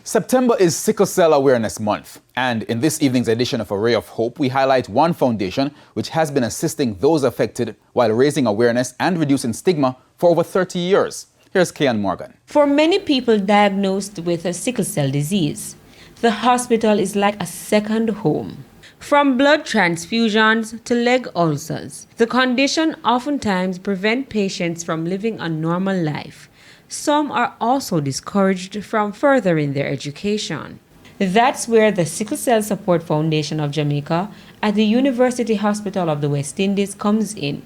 September is Sickle Cell Awareness Month, and in this evening's edition of A Ray of Hope, we highlight one foundation which has been assisting those affected while raising awareness and reducing stigma for over 30 years. Here's Kian Morgan. For many people diagnosed with a sickle cell disease, the hospital is like a second home. From blood transfusions to leg ulcers, the condition oftentimes prevents patients from living a normal life. Some are also discouraged from furthering their education. That's where the Sickle Cell Support Foundation of Jamaica at the University Hospital of the West Indies comes in.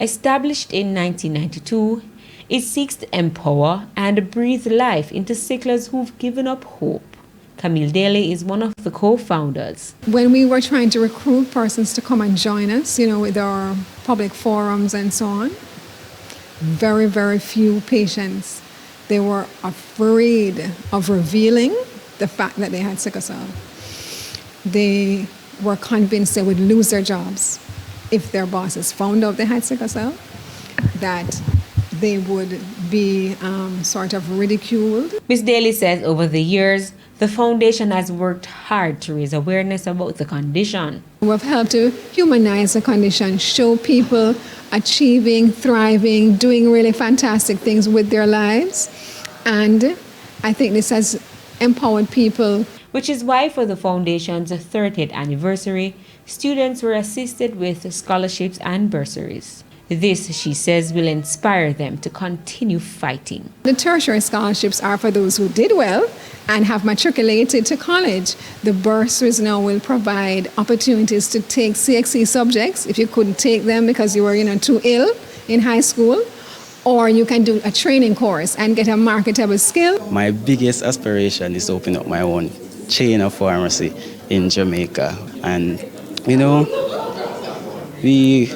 Established in 1992, it seeks to empower and breathe life into sicklers who've given up hope. Camille Daly is one of the co-founders. When we were trying to recruit persons to come and join us, with our public forums and so on, very, very few patients, they were afraid of revealing the fact that they had sickle cell. They were convinced they would lose their jobs if their bosses found out they had sickle cell, that they would be sort of ridiculed. Ms. Daly says over the years, the foundation has worked hard to raise awareness about the condition. We've helped to humanize the condition, show people achieving, thriving, doing really fantastic things with their lives. And I think this has empowered people. Which is why for the foundation's 30th anniversary, students were assisted with scholarships and bursaries. This, she says, will inspire them to continue fighting. The tertiary scholarships are for those who did well and have matriculated to college. The bursaries now will provide opportunities to take CXC subjects if you couldn't take them because you were too ill in high school, or you can do a training course and get a marketable skill. My biggest aspiration is to open up my own chain of pharmacy in Jamaica, and we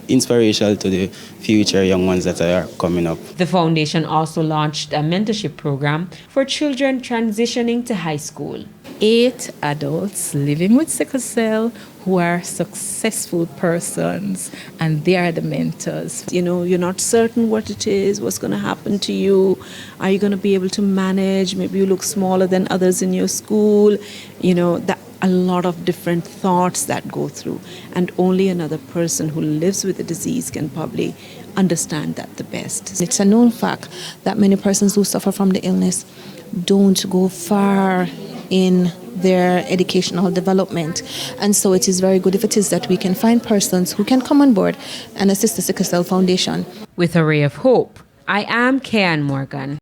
inspirational to the future young ones that are coming up. The foundation also launched a mentorship program for children transitioning to high school. 8 adults living with sickle cell who are successful persons, and they are the mentors. You're not certain what it is, what's going to happen to you. Are you going to be able to manage? Maybe you look smaller than others in your school. A lot of different thoughts that go through, and only another person who lives with the disease can probably understand that the best. It's a known fact that many persons who suffer from the illness don't go far in their educational development, and so it is very good if it is that we can find persons who can come on board and assist the Sickle Cell Foundation. With A Ray of Hope, I am Kian Morgan.